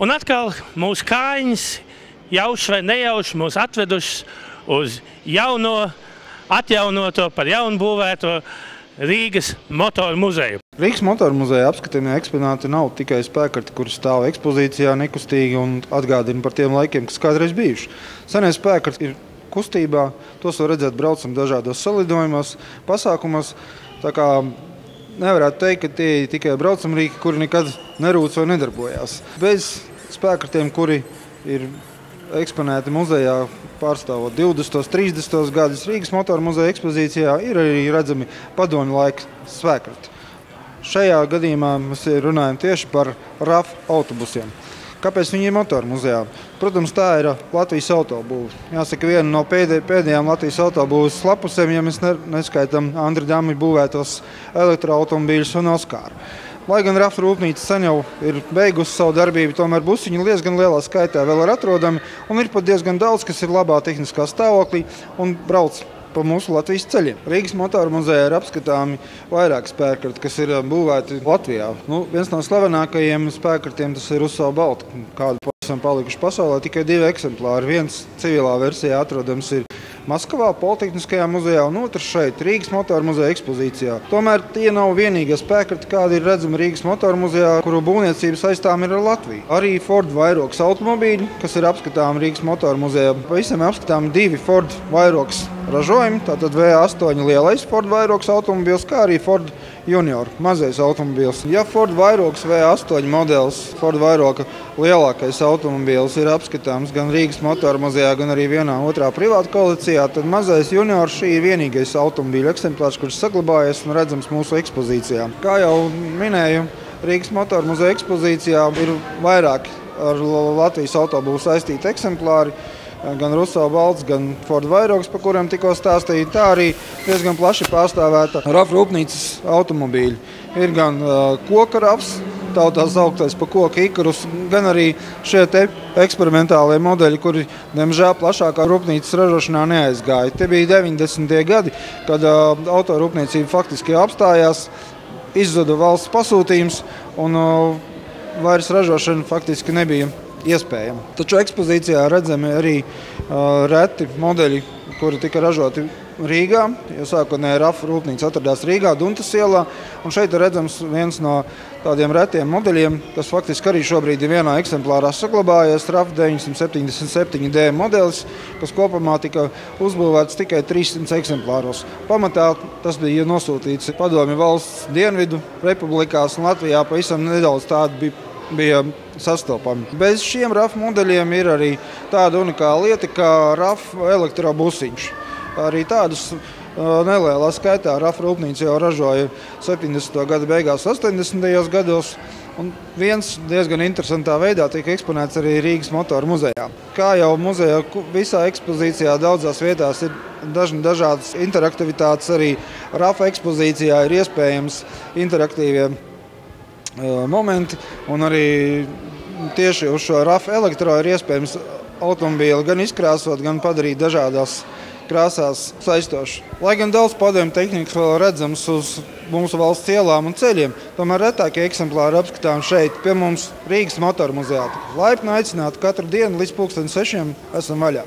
Un atkal mūsu kājiņas, jauši vai nejauši, mūs atvedušas uz jauno, atjaunoto, par jaunu būvēto Rīgas motoru muzeju. Rīgas motoru muzeja apskatāmie eksponāti nav tikai spēkarti, kuri stāv ekspozīcijā nekustīgi un atgādina par tiem laikiem, kas kādreiz bijuši. Senie spēkarti ir kustībā, tos var redzēt braucam dažādos salidojumos, pasākumos. Tā kā nevarētu teikt, ka tie ir tikai braucamrīki, kuri nekad nerūc vai nedarbojās. Bez spēkartiem, kuri ir eksponēti muzejā, pārstāvot 20. 30. gadus Rīgas motoru muzeja ekspozīcijā, ir arī redzami padomju laika spēkarti. Šajā gadījumā mēs runājam tieši par RAF autobusiem. Kāpēc viņi ir motoru muzejā? Protams, tā ir Latvijas autobūve. Jāsaka, viena no pēdējām Latvijas autobūves lapusēm, ja mēs neskaitam Andri Dami būvētos elektroautomobīļus un Oskaru. Lai gan RAF rūpnīca sen jau ir beigusi savu darbību, tomēr busiņi diezgan lielā skaitā vēl ir atrodami un ir pat diezgan daudz, kas ir labā tehniskā stāvoklī un brauc pa mūsu Latvijas ceļiem. Rīgas motoru muzejā ir apskatāmi vairāk spēkarti, kas ir būvēti Latvijā. Viens no slavenākajiem spēkartiem tas ir Russo Balti, kādu esam palikuši pasaulē, tikai 2 eksemplāri. Viens civilā versijā atrodams ir Maskavā, Politehniskajā muzejā, un otrs šeit, Rīgas motoru muzeja ekspozīcijā. Tomēr tie nav vienīgie spēkarti, kādi ir redzami Rīgas motoru muzejā, kuru būvniecība saistām ir ar Latviju. Arī Ford Vairogs automobīļi, kas ir apskatāmi Rīgas motoru muzejā. Pavisam apskatāmi 2 Ford Vairogs ražojumi, tātad V8 lielais Ford Vairogs automobils, kā arī Ford Junior mazais automobils. Ja Ford Vairogs V8 modelis, Ford Vairoga lielākais automobils ir apskatāms gan Rīgas motoru muzejā, gan arī vienā otrā privāta kolekcijā, tad mazais Junior šī ir vienīgais automobīļu eksemplārs, kurš saglabājies un redzams mūsu ekspozīcijā. Kā jau minēju, Rīgas motoru muzeja ekspozīcijā ir vairāk ar Latvijas autobūvu saistīti eksemplāri, gan Russo Balts, gan Ford Vairogs, par kuriem tikko stāstīju, tā arī diezgan plaši pārstāvēta RAF rūpnīcas automobīļi. Ir gan koka RAFs, tautā sauktais pa koka Ikarus, gan arī šie te eksperimentālie modeļi, kuri, diemžēl, plašākā rūpnīcas ražošanā neaizgāja. Te bija 90. gadi, kad autorūpniecība faktiski apstājās, izzuda valsts pasūtījums un vairs ražošana faktiski nebija iespējama. Taču ekspozīcijā redzami arī reti modeļi, kuri tika ražoti Rīgā, jo sākotnēji RAF rūpnīca atradās Rīgā, Duntas ielā, un šeit ir redzams viens no tādiem retiem modeļiem, kas faktiski arī šobrīd ir vienā eksemplārā saglabājies, RAF 977D modelis, kas kopumā tika uzbūvēts tikai 300 eksemplāros. Pamatā tas bija nosūtīts Padomju valsts dienvidu republikās, un Latvijā pavisam nedaudz tādi bija sastopami. Bez šiem RAF modeļiem ir arī tāda unikāla lieta, kā RAF elektrobusiņš. Arī tādus nelielā skaitā RAF rūpnīca jau ražoja 70. gada beigās, 80. gados, un viens diezgan interesantā veidā tika eksponēts arī Rīgas motoru muzejā. Kā jau muzeja visā ekspozīcijā daudzās vietās ir dažādas interaktivitātes, arī RAF ekspozīcijā ir iespējams interaktīvie momenti, un arī tieši uz šo RAF elektro ir iespējams automobīli gan izkrāsot, gan padarīt dažādās krāsās saistoši. Lai gan daudz padomju tehnikas vēl redzams uz mūsu valsts ielām un ceļiem, tomēr retākie eksemplāri apskatām šeit pie mums Rīgas motoru muzejā. Laipni aicināti katru dienu līdz 6:00 esam vaļā.